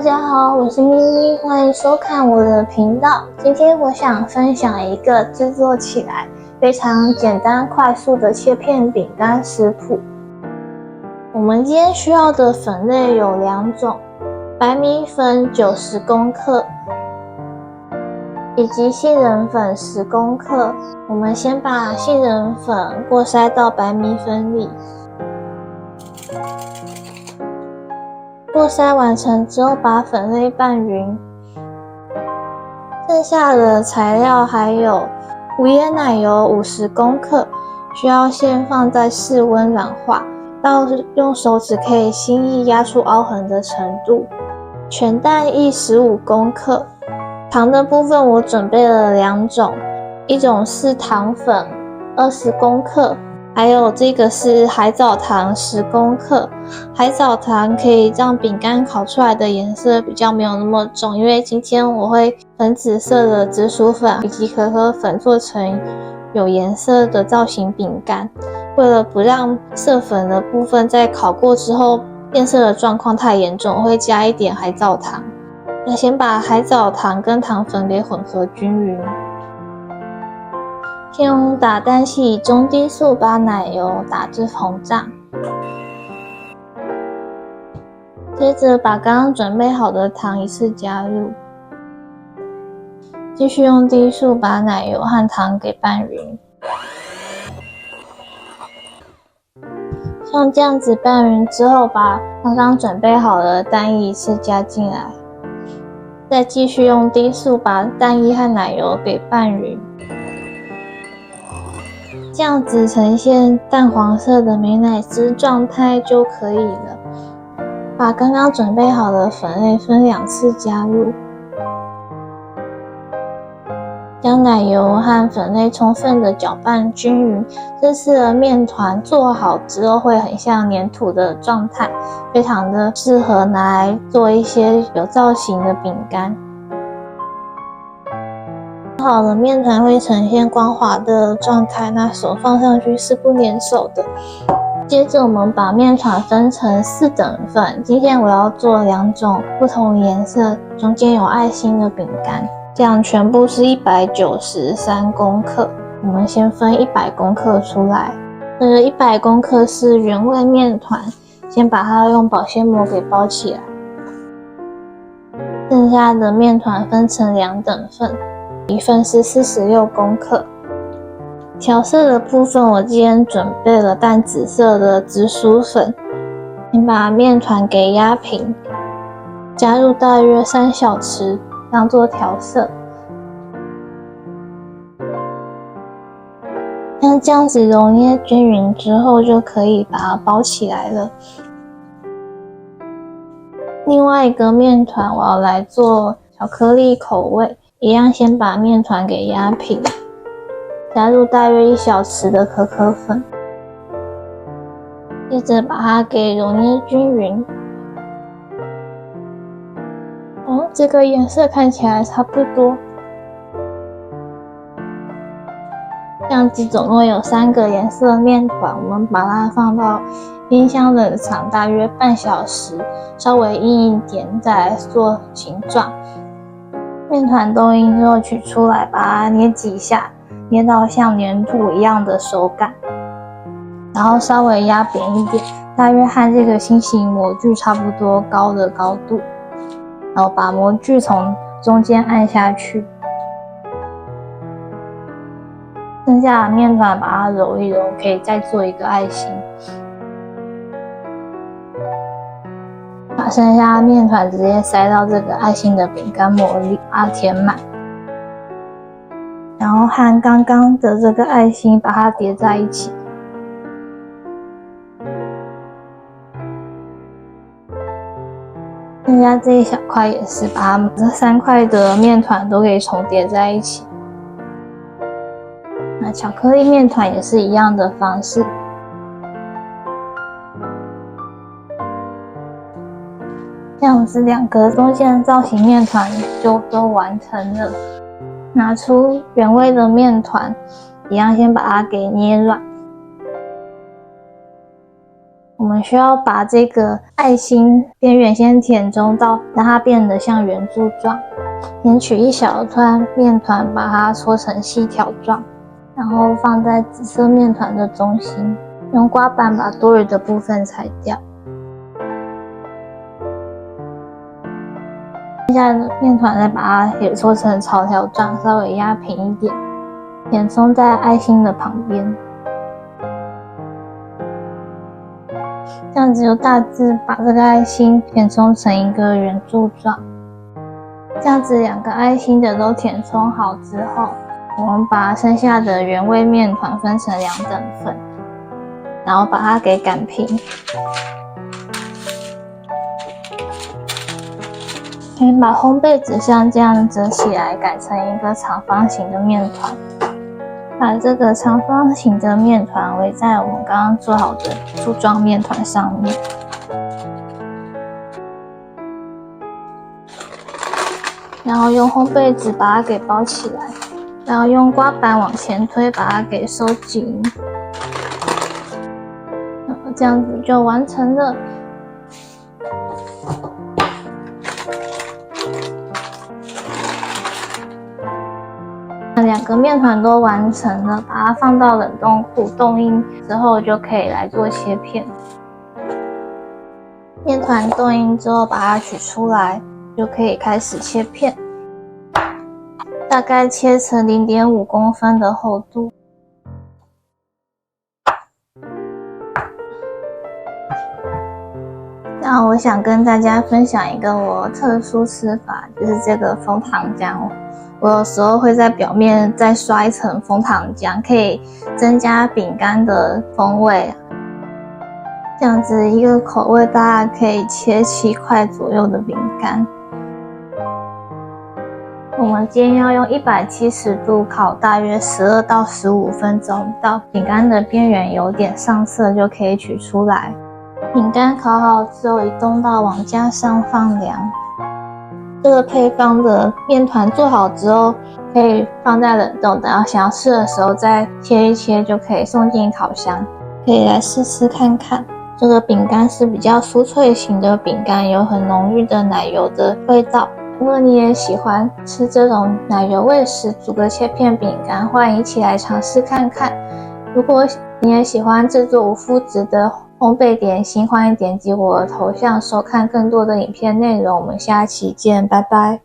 家好，我是咪咪，欢迎收看我的频道。今天我想分享一个制作起来非常简单快速的切片饼干食谱。我们今天需要的粉类有2种，白米粉90公克以及杏仁粉10公克。我们先把杏仁粉过筛到白米粉里，过筛完成之后，把粉类拌匀。剩下的材料还有无椰奶油50公克，需要先放在室温软化，到用手指可以轻易压出凹痕的程度。全蛋液15公克。糖的部分我准备了2种，一种是糖粉20公克，还有这个是海藻糖10公克。海藻糖可以让饼干烤出来的颜色比较没有那么重，因为今天我会粉紫色的紫薯粉以及可可粉做成有颜色的造型饼干。为了不让色粉的部分在烤过之后变色的状况太严重，我会加一点海藻糖。那先把海藻糖跟糖粉给混合均匀。先用打蛋器以中低速把奶油打至膨胀，接着把刚刚准备好的糖一次加入，继续用低速把奶油和糖给拌匀。像这样子拌匀之后，把刚刚准备好的蛋液一次加进来，再继续用低速把蛋液和奶油给拌匀。这样子呈现淡黄色的美乃滋状态就可以了。把刚刚准备好的粉类分2次加入，将奶油和粉类充分的搅拌均匀。这次的面团做好之后会很像粘土的状态，非常的适合拿来做一些有造型的饼干。做好的面团会呈现光滑的状态，那手放上去是不粘手的。接着我们把面团分成4等份，今天我要做2种不同颜色中间有爱心的饼干，这样全部是193公克。我们先分100公克出来。100公克是原味面团，先把它用保鲜膜给包起来。剩下的面团分成2等份，一份是46公克。调色的部分，我今天准备了淡紫色的紫薯粉，先把面团给压平，加入大约3小匙当做调色。像这样子揉捏均匀之后，就可以把它包起来了。另外一个面团我要来做巧克力口味，一样先把面团给压平，加入大约1小匙的可可粉，接着把它给揉捏均匀。这个颜色看起来差不多。这样子总共有3个颜色的面团，我们把它放到冰箱冷藏大约半小时，稍微硬一点再来做形状。面团都硬之后取出来，把它捏几下，捏到像粘土一样的手感，然后稍微压扁一点，大约和这个心形模具差不多高的高度，然后把模具从中间按下去。剩下的面团把它揉一揉，可以再做一个爱心。把剩下的面团直接塞到这个爱心的饼干模里，把它填满。然后和刚刚的这个爱心把它叠在一起。剩下这一小块也是把这3块的面团都给重叠在一起。那巧克力面团也是一样的方式。这样子2个中间的造型面团就都完成了。拿出原味的面团，一样先把它给捏软。我们需要把这个爱心边缘先填充到，让它变得像圆柱状。先取一小团面团，把它搓成细条状，然后放在紫色面团的中心，用刮板把多余的部分裁掉。剩下的面团再把它也搓成长条状，稍微压平一点，填充在爱心的旁边。这样子就大致把这个爱心填充成一个圆柱状。这样子2个爱心的都填充好之后，我们把剩下的原味面团分成2等份，然后把它给擀平。可以把烘焙纸像这样折起来，改成一个长方形的面团。把这个长方形的面团围在我们刚刚做好的柱状面团上面，然后用烘焙纸把它给包起来，然后用刮板往前推，把它给收紧。然后这样子就完成了。2个面团都完成了，把它放到冷冻库冻硬之后，就可以来做切片。面团冻硬之后，把它取出来，就可以开始切片。大概切成0.5公分的厚度。然后我想跟大家分享一个我特殊吃法，就是这个枫糖浆。我有时候会在表面再刷一层枫糖浆，可以增加饼干的风味。这样子一个口味大概可以切7块左右的饼干。我们今天要用170度烤大约12到15分钟，到饼干的边缘有点上色就可以取出来。饼干烤好之后，移动到网架上放凉。这个配方的面团做好之后，可以放在冷冻，等到想要吃的时候再切一切，就可以送进烤箱。可以来试吃看看。这个饼干是比较酥脆型的饼干，有很浓郁的奶油的味道。如果你也喜欢吃这种奶油味十足的切片饼干，欢迎一起来尝试看看。如果你也喜欢制作无麸质的烘焙点心，欢迎点击我的头像收看更多的影片内容。我们下期见，拜拜。